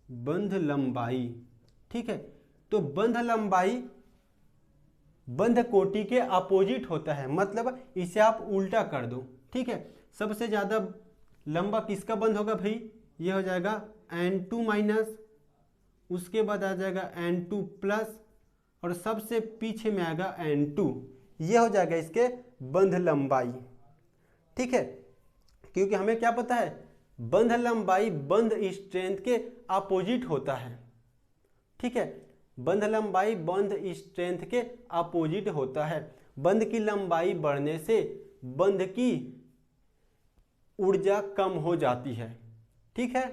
बंध लंबाई। ठीक है, तो बंध लंबाई बंध कोटि के अपोजिट होता है, मतलब इसे आप उल्टा कर दो। ठीक है, सबसे ज्यादा लंबा किसका बंध होगा भाई? ये हो जाएगा N2 माइनस, उसके बाद आ जाएगा N2 प्लस और सबसे पीछे में आएगा N2। ये हो जाएगा इसके बंध लंबाई। ठीक है, क्योंकि हमें क्या पता है, बंध लंबाई बंध स्ट्रेंथ के अपोजिट होता है। ठीक है, बंध लंबाई बंध स्ट्रेंथ के अपोजिट होता है। बंध की लंबाई बढ़ने से बंध की ऊर्जा कम हो जाती है। ठीक है,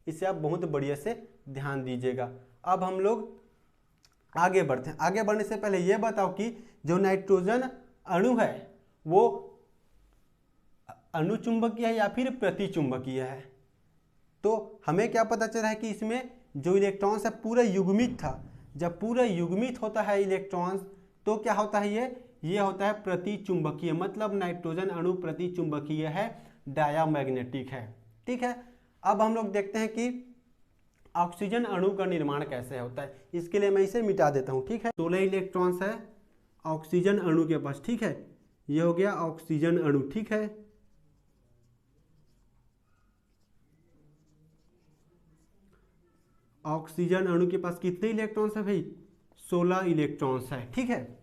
इसे आप बहुत बढ़िया से ध्यान दीजिएगा। अब हम लोग आगे बढ़ते हैं। आगे बढ़ने से पहले यह बताओ कि जो नाइट्रोजन अणु है वो अणुचुंबकीय है या फिर प्रतिचुंबकीय है? तो हमें क्या पता चला है कि इसमें जो इलेक्ट्रॉन्स है पूरा युग्मित था। जब पूरा युग्मित होता है इलेक्ट्रॉन्स तो क्या होता है? ये होता है प्रतिचुंबकीय। मतलब नाइट्रोजन अणु प्रतिचुंबकीय है, डायामैग्नेटिक है। ठीक है, अब हम लोग देखते हैं कि ऑक्सीजन अणु का निर्माण कैसे होता है। इसके लिए मैं इसे मिटा देता हूं। ठीक है, 16 इलेक्ट्रॉन्स है ऑक्सीजन अणु के पास। ठीक है, ये हो गया ऑक्सीजन अणु। ठीक है, ऑक्सीजन अणु के पास कितने इलेक्ट्रॉन्स है भाई? 16 इलेक्ट्रॉन्स है। ठीक है,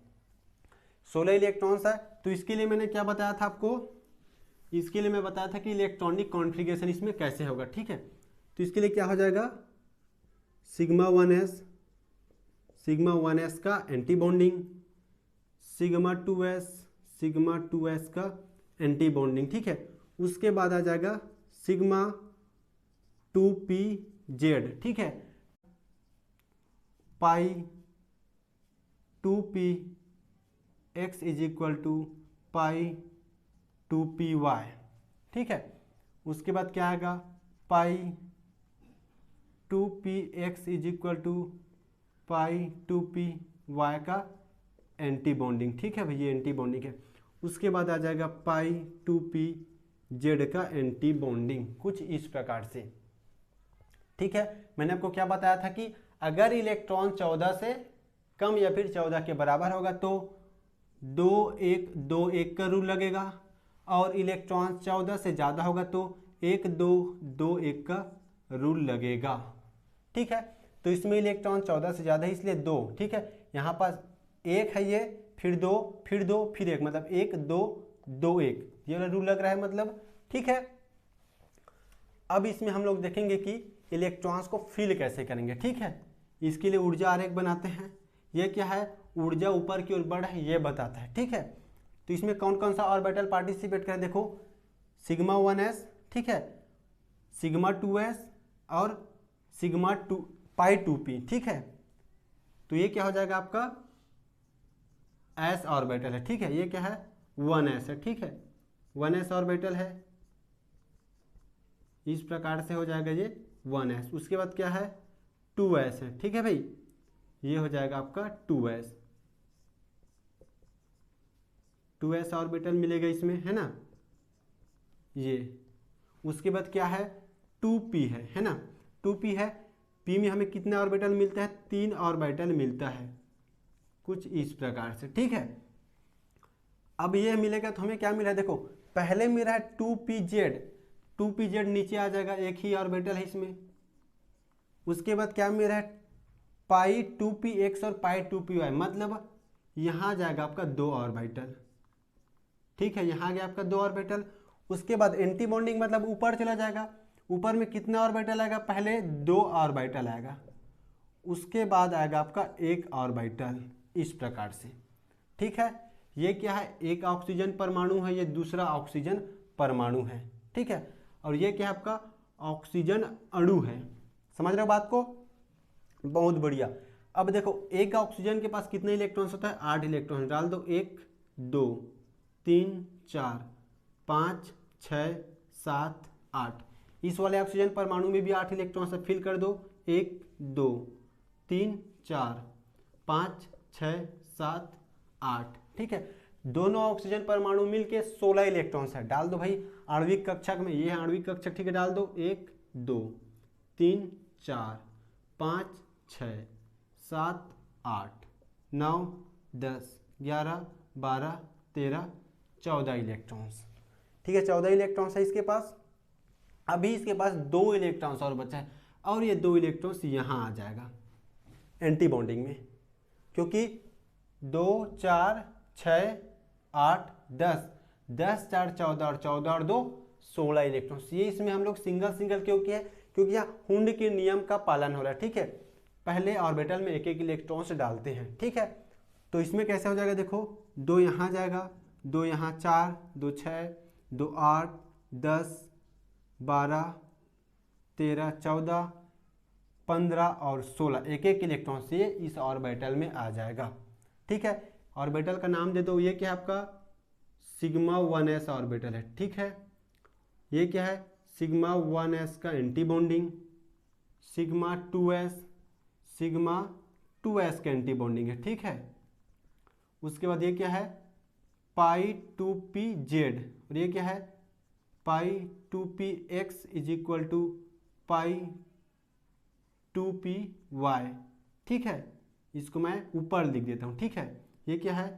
16 इलेक्ट्रॉन्स है। तो इसके लिए मैंने क्या बताया था आपको? इसके लिए मैं बताया था कि इलेक्ट्रॉनिक कॉन्फ़िगरेशन इसमें कैसे होगा। ठीक है, तो इसके लिए क्या हो जाएगा? सिग्मा 1s का एंटी बॉन्डिंग, सिग्मा 2s का एंटी बॉन्डिंग। ठीक है, उसके बाद आ जाएगा सिग्मा 2pz। ठीक है, pi 2p x is equal to pi 2py। ठीक है, उसके बाद क्या आएगा? Pi 2px is equal to pi 2py का एंटी बॉन्डिंग। ठीक है भाई, ये एंटी बॉन्डिंग है। उसके बाद आ जाएगा पाई 2pz का एंटी बॉन्डिंग, कुछ इस प्रकार से। ठीक है, मैंने आपको क्या बताया था कि अगर इलेक्ट्रॉन 14 से कम या फिर 14 के बराबर होगा तो 2-1-2-1 का रूल लगेगा, और इलेक्ट्रॉन 14 से ज़्यादा होगा तो 1-2-2-1 का रूल लगेगा। ठीक है, तो इसमें इलेक्ट्रॉन 14 से ज़्यादा है इसलिए 2। ठीक है, यहाँ पास 1 है, ये फिर 2 फिर 2 फिर 1, मतलब 1-2-2-1 ये वाला रूल लग रहा है मतलब। ठीक है, अब इसमें हम लोग देखेंगे कि इलेक्ट्रॉन्स को फिल कैसे करेंगे। ठीक है, इसके लिए ऊर्जा आरेख बनाते हैं। ये क्या है? ऊर्जा ऊपर की ओर बढ़ है ये बताता है। ठीक है, तो इसमें कौन कौन सा ऑर्बिटल पार्टिसिपेट करे? देखो सिग्मा 1s, ठीक है, सिग्मा 2s और सिग्मा पाई 2p। ठीक है, तो ये क्या हो जाएगा आपका? s ऑर्बिटल है। ठीक है, ये क्या है? 1s है। ठीक है, 1s ऑर्बिटल है, इस प्रकार से हो जाएगा ये 1s। उसके बाद क्या है? 2s है। ठीक है भाई, ये हो जाएगा आपका 2s। 2s ऑर्बिटल मिलेगा इसमें, है ना, ये। उसके बाद क्या है, 2p है ना, 2p है। p में हमें कितने ऑर्बिटल मिलता है, 3 ऑर्बिटल मिलता है, कुछ इस प्रकार से, ठीक है। अब ये मिलेगा तो हमें क्या मिला है, देखो पहले मिला है 2pz, 2pz नीचे आ जाएगा, एक ही ऑर्बिटल है इसमें। उसके बाद क्या मिला है, पाई 2px और पाई 2py, मतलब यहाँ जाएगा आपका 2 ऑर्बिटल, ठीक है, यहाँ गया आपका 2 ऑर्बिटल। उसके बाद एंटी बॉन्डिंग मतलब ऊपर चला जाएगा, ऊपर में कितना ऑर्बिटल आएगा, पहले 2 ऑर्बिटल आएगा, उसके बाद आएगा आपका 1 ऑर्बिटल, इस प्रकार से, ठीक है। ये क्या है, एक ऑक्सीजन परमाणु है, ये दूसरा ऑक्सीजन परमाणु है, ठीक है। और ये क्या है, आपका ऑक्सीजन अणु है। समझ रहे हो बात को, बहुत बढ़िया। अब देखो एक ऑक्सीजन के पास कितने इलेक्ट्रॉन्स होता है, 8 इलेक्ट्रॉन, डाल दो, 1 2 3 4 5 6 7 8। इस वाले ऑक्सीजन परमाणु में भी 8 इलेक्ट्रॉन से फिल कर दो, 1 2 3 4 5 6 7 8, ठीक है। दोनों ऑक्सीजन परमाणु मिलके 16 इलेक्ट्रॉन्स है, डाल दो भाई आणविक कक्षक में, ये है आणविक कक्षक, ठीक है, डाल दो, 1 2 3 4 5 6 7 8 9 10 11 12 13 14 इलेक्ट्रॉन्स, ठीक है, 14 इलेक्ट्रॉन्स है इसके पास। अभी इसके पास 2 इलेक्ट्रॉन्स और बचा है, और ये 2 इलेक्ट्रॉन्स यहाँ आ जाएगा एंटी बॉन्डिंग में, क्योंकि 2 4 6 8 10 10 4 14 और 14 और 2 16 इलेक्ट्रॉन्स। ये इसमें हम लोग सिंगल सिंगल क्यों किया है, क्योंकि यहाँ हुंड के नियम का पालन हो रहा है, ठीक है। पहले ऑर्बिटल में एक एक इलेक्ट्रॉन्स डालते हैं, ठीक है। तो इसमें कैसे हो जाएगा, देखो 2 यहाँ जाएगा, 2 यहाँ, 4 2 6 2 8 10 12 13 14 15 और 16, एक एक इलेक्ट्रॉन से इस ऑर्बिटल में आ जाएगा, ठीक है। ऑर्बिटल का नाम दे दो, ये क्या है आपका सिग्मा 1s ऑर्बिटल है, ठीक है। ये क्या है, सिग्मा 1s का एंटी बॉन्डिंग, सिग्मा 2s का एंटी बॉन्डिंग है, ठीक है। उसके बाद ये क्या है, पाई 2pz, और ये क्या है, pi 2px is equal to pi 2py, ठीक है। इसको मैं ऊपर लिख देता हूँ, ठीक है। ये क्या है,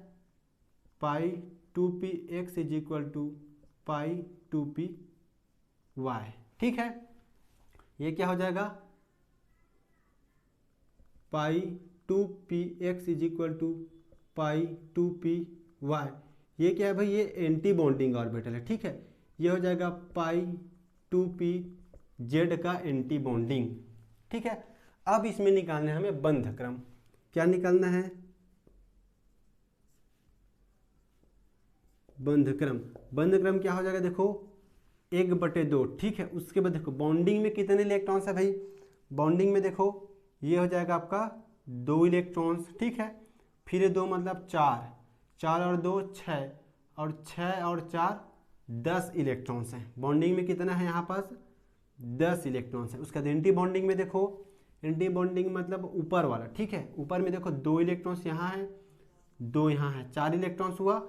pi 2px is equal to pi 2py, ठीक है। ये क्या हो जाएगा, pi 2px is equal to pi 2py। ये क्या है भाई, ये एंटी बॉन्डिंग ऑर्बिटल है, ठीक है। ये हो जाएगा पाई 2pz का एंटी बॉन्डिंग, ठीक है। अब इसमें निकालना है हमें बंध क्रम। क्या निकालना है, बंध क्रम। बंध क्रम क्या हो जाएगा, देखो 1/2, ठीक है। उसके बाद देखो बॉन्डिंग में कितने इलेक्ट्रॉन्स है भाई, बॉन्डिंग में देखो ये हो जाएगा आपका 2 इलेक्ट्रॉन्स, ठीक है। फिर 2 मतलब 4, 4 और 2 6, और 6 और 4 10 इलेक्ट्रॉन्स हैं। बॉन्डिंग में कितना है यहाँ पास, 10 इलेक्ट्रॉन्स है। उसके बाद एंटी बॉन्डिंग में देखो, एंटी बॉन्डिंग मतलब ऊपर वाला, ठीक है। ऊपर में देखो 2 इलेक्ट्रॉन्स यहाँ है, 2 यहाँ है, 4 इलेक्ट्रॉन्स हुआ,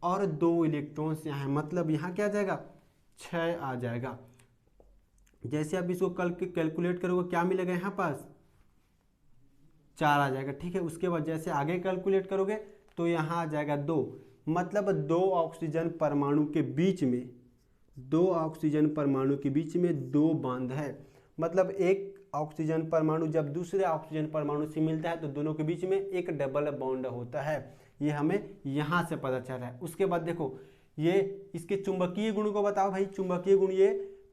और 2 इलेक्ट्रॉन्स यहाँ है, मतलब यहाँ क्या आ जाएगा, 6 आ जाएगा। जैसे आप इसको कल कैलकुलेट करोगे क्या मिलेगा, यहाँ पास 4 आ जाएगा, ठीक है। उसके बाद जैसे आगे कैलकुलेट करोगे तो यहाँ आ जाएगा 2, मतलब 2 ऑक्सीजन परमाणु के बीच में, 2 ऑक्सीजन परमाणु के बीच में 2 बांध है। मतलब एक ऑक्सीजन परमाणु जब दूसरे ऑक्सीजन परमाणु से मिलता है तो दोनों के बीच में एक डबल बॉन्ड होता है, ये हमें यहाँ से पता चल रहा है। उसके बाद देखो ये इसके चुंबकीय गुण को बताओ भाई, चुंबकीय गुण ये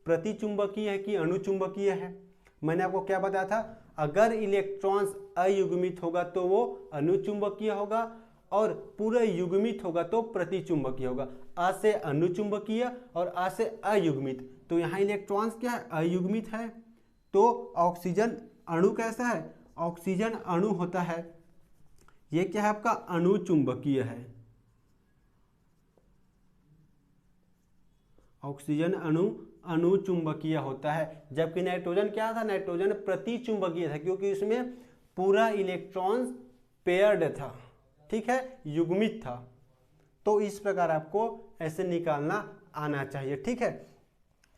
प्रतिचुंबकीय है कि अणुचुंबकीय है। मैंने आपको क्या बताया था, अगर इलेक्ट्रॉन्स अयुग्मित होगा तो वो अणुचुंबकीय होगा, और पूरे युग्मित होगा तो प्रतिचुंबकीय होगा। अ से अणुचुंबकीय और अ से अयुग्मित, तो यहाँ इलेक्ट्रॉन्स क्या है, अयुग्मित है। तो ऑक्सीजन अणु कैसा है, ऑक्सीजन अणु होता है, ये क्या है आपका अणुचुंबकीय है। ऑक्सीजन अणु अणुचुंबकीय होता है, जबकि नाइट्रोजन क्या था, नाइट्रोजन प्रतिचुंबकीय था, क्योंकि इसमें पूरा इलेक्ट्रॉन्स पेयर्ड था, ठीक है, युग्मित था। तो इस प्रकार आपको ऐसे निकालना आना चाहिए। ठीक है,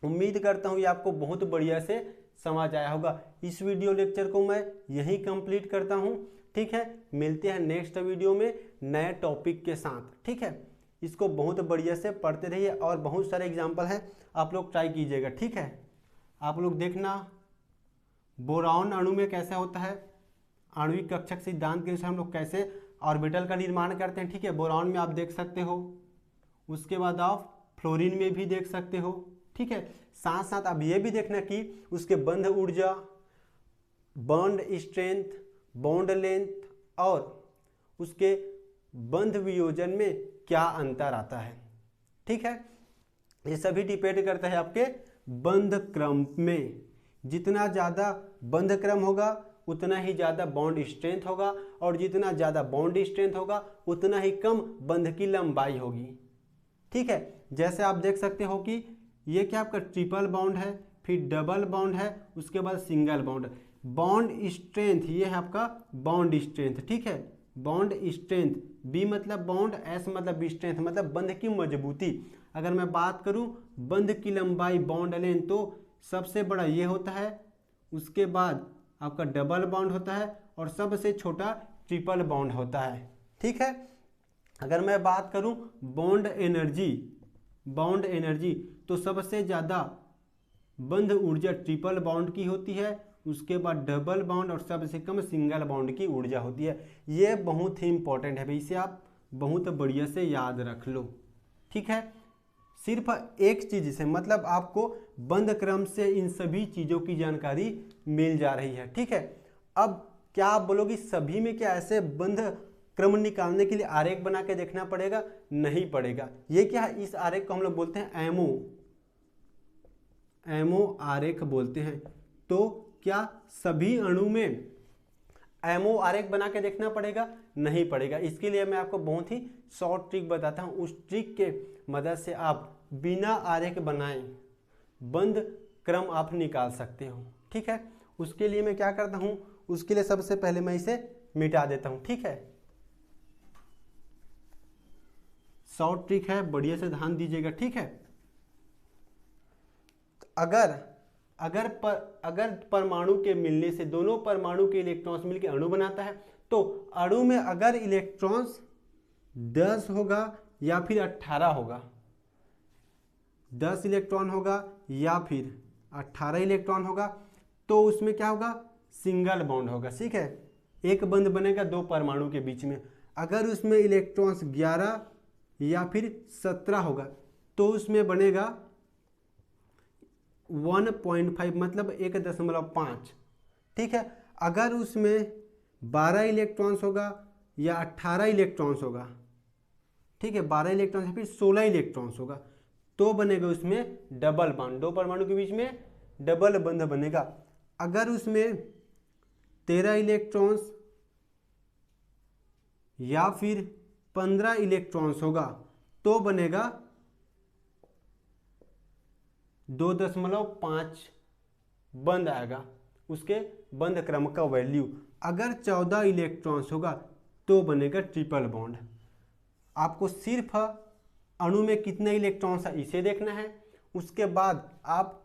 उम्मीद करता हूँ ये आपको बहुत बढ़िया से समझ आया होगा। इस वीडियो लेक्चर को मैं यहीं कंप्लीट करता हूँ। ठीक है, मिलते हैं नेक्स्ट वीडियो में नए टॉपिक के साथ। ठीक है, इसको बहुत बढ़िया से पढ़ते रहिए और बहुत सारे एग्जाम्पल हैं, आप लोग ट्राई कीजिएगा। ठीक है, आप लोग देखना बोरॉन अणु में कैसा होता है, आणविक कक्षक सिद्धांत के अनुसार हम लोग कैसे ऑर्बिटल का निर्माण करते हैं। ठीक है, बोरॉन में आप देख सकते हो, उसके बाद आप फ्लोरीन में भी देख सकते हो। ठीक है, साथ साथ आप ये भी देखना कि उसके बंध ऊर्जा, बॉन्ड स्ट्रेंथ, बॉन्ड लेंथ और उसके बंध वियोजन में क्या अंतर आता है। ठीक है, ये सभी डिपेंड करता है आपके बंध क्रम में। जितना ज़्यादा बंध क्रम होगा उतना ही ज़्यादा बॉन्ड स्ट्रेंथ होगा, और जितना ज़्यादा बॉन्ड स्ट्रेंथ होगा उतना ही कम बंध की लंबाई होगी। ठीक है, जैसे आप देख सकते हो कि ये क्या आपका ट्रिपल बॉन्ड है, फिर डबल बॉन्ड है, उसके बाद सिंगल बॉन्ड। बॉन्ड स्ट्रेंथ ये है आपका बॉन्ड स्ट्रेंथ। ठीक है, बॉन्ड स्ट्रेंथ, बी मतलब बॉन्ड, एस मतलब स्ट्रेंथ, मतलब बंध की मजबूती। अगर मैं बात करूं बंध की लंबाई, बॉन्ड लेंथ, तो सबसे बड़ा ये होता है, उसके बाद आपका डबल बॉन्ड होता है, और सबसे छोटा ट्रिपल बॉन्ड होता है। ठीक है, अगर मैं बात करूं बॉन्ड एनर्जी, बॉन्ड एनर्जी तो सबसे ज़्यादा बंध ऊर्जा ट्रिपल बॉन्ड की होती है, उसके बाद डबल बॉन्ड और सबसे कम सिंगल बॉन्ड की ऊर्जा होती है। ये बहुत ही इंपॉर्टेंट है भाई, इसे आप बहुत बढ़िया से याद रख लो। ठीक है, सिर्फ एक चीज़ से मतलब आपको बंध क्रम से इन सभी चीज़ों की जानकारी मिल जा रही है। ठीक है, अब क्या आप बोलोगे सभी में क्या ऐसे बंध क्रम निकालने के लिए आरेख बना के देखना पड़ेगा? नहीं पड़ेगा। ये क्या है, इस आरेख को हम लोग बोलते हैं एमओ आरेख बोलते हैं। तो क्या सभी अणु में एमओ आरेख बना के देखना पड़ेगा? नहीं पड़ेगा। इसके लिए मैं आपको बहुत ही शॉर्ट ट्रिक बताता हूँ, उस ट्रिक के मदद से आप बिना आरेख बनाए बंध क्रम आप निकाल सकते हो। ठीक है, उसके लिए मैं क्या करता हूँ, उसके लिए सबसे पहले मैं इसे मिटा देता हूँ। ठीक है, शॉर्ट ट्रिक है, बढ़िया से ध्यान दीजिएगा। ठीक है, अगर परमाणु के मिलने से, दोनों परमाणु के इलेक्ट्रॉन्स मिलकर अणु बनाता है, तो अणु में अगर इलेक्ट्रॉन्स 10 होगा या फिर 18 होगा, 10 इलेक्ट्रॉन होगा या फिर 18 इलेक्ट्रॉन होगा, तो उसमें क्या होगा, सिंगल बॉन्ड होगा। ठीक है, एक बंध बनेगा दो परमाणु के बीच में। अगर उसमें इलेक्ट्रॉन्स 11 या फिर 17 होगा, तो उसमें बनेगा 1.5 मतलब 1.5। ठीक है, अगर उसमें 12 इलेक्ट्रॉन्स होगा या 18 इलेक्ट्रॉन्स होगा, ठीक है, 12 इलेक्ट्रॉन्स या फिर 16 इलेक्ट्रॉन्स होगा, तो बनेगा उसमें डबल बॉन्ड, दो परमाणु के बीच में डबल बंध बनेगा। अगर उसमें 13 इलेक्ट्रॉन्स या फिर 15 इलेक्ट्रॉन्स होगा, तो बनेगा 2.5 बंध आएगा, उसके बंध क्रम का वैल्यू। अगर 14 इलेक्ट्रॉन्स होगा तो बनेगा ट्रिपल बॉन्ड। आपको सिर्फ अणु में कितने इलेक्ट्रॉन्स है इसे देखना है, उसके बाद आप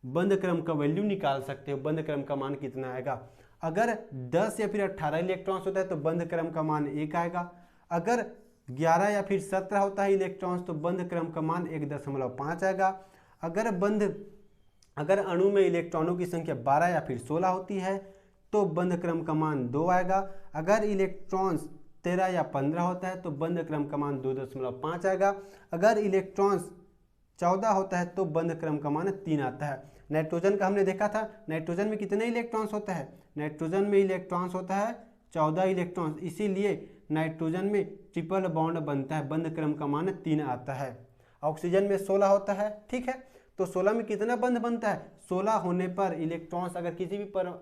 बंध क्रम का वैल्यू निकाल सकते हो, बंध क्रम का मान कितना आएगा। अगर 10 या फिर 18 इलेक्ट्रॉन्स होता है तो बंध क्रम का मान 1 आएगा। अगर 11 या फिर 17 होता है इलेक्ट्रॉन्स तो बंध क्रम का मान 1.5 आएगा। अगर अणु में इलेक्ट्रॉनों की संख्या 12 या फिर 16 होती है तो बंध क्रम का मान 2 आएगा। अगर इलेक्ट्रॉन्स 13 या 15 होता है तो बंध क्रम का मान 2.5 आएगा। अगर इलेक्ट्रॉन्स 14 होता है तो बंध क्रम का मान 3 आता है। नाइट्रोजन का हमने देखा था, नाइट्रोजन में कितने इलेक्ट्रॉन्स होता है, नाइट्रोजन में इलेक्ट्रॉन्स होता है 14 इलेक्ट्रॉन्स, इसीलिए नाइट्रोजन में ट्रिपल बॉन्ड बनता है, बंध क्रम का मान 3 आता है। ऑक्सीजन में 16 होता है। ठीक है, तो 16 में कितना बंध बनता है, 16 होने पर इलेक्ट्रॉन्स, अगर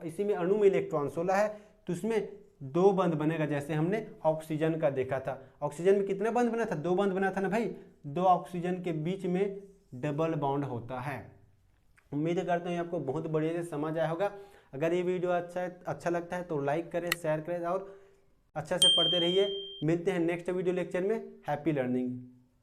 इसी में अणु में इलेक्ट्रॉन 16 है तो उसमें 2 बंध बनेगा, जैसे हमने ऑक्सीजन का देखा था। ऑक्सीजन में कितना बंध बना था, 2 बंध बना था ना भाई, 2 ऑक्सीजन के बीच में डबल बॉन्ड होता है। उम्मीद करता हूँ आपको बहुत बढ़िया से समझ आया होगा। अगर ये वीडियो अच्छा लगता है तो लाइक करें, शेयर करें और अच्छा से पढ़ते रहिए। मिलते हैं नेक्स्ट वीडियो लेक्चर में। Happy learning.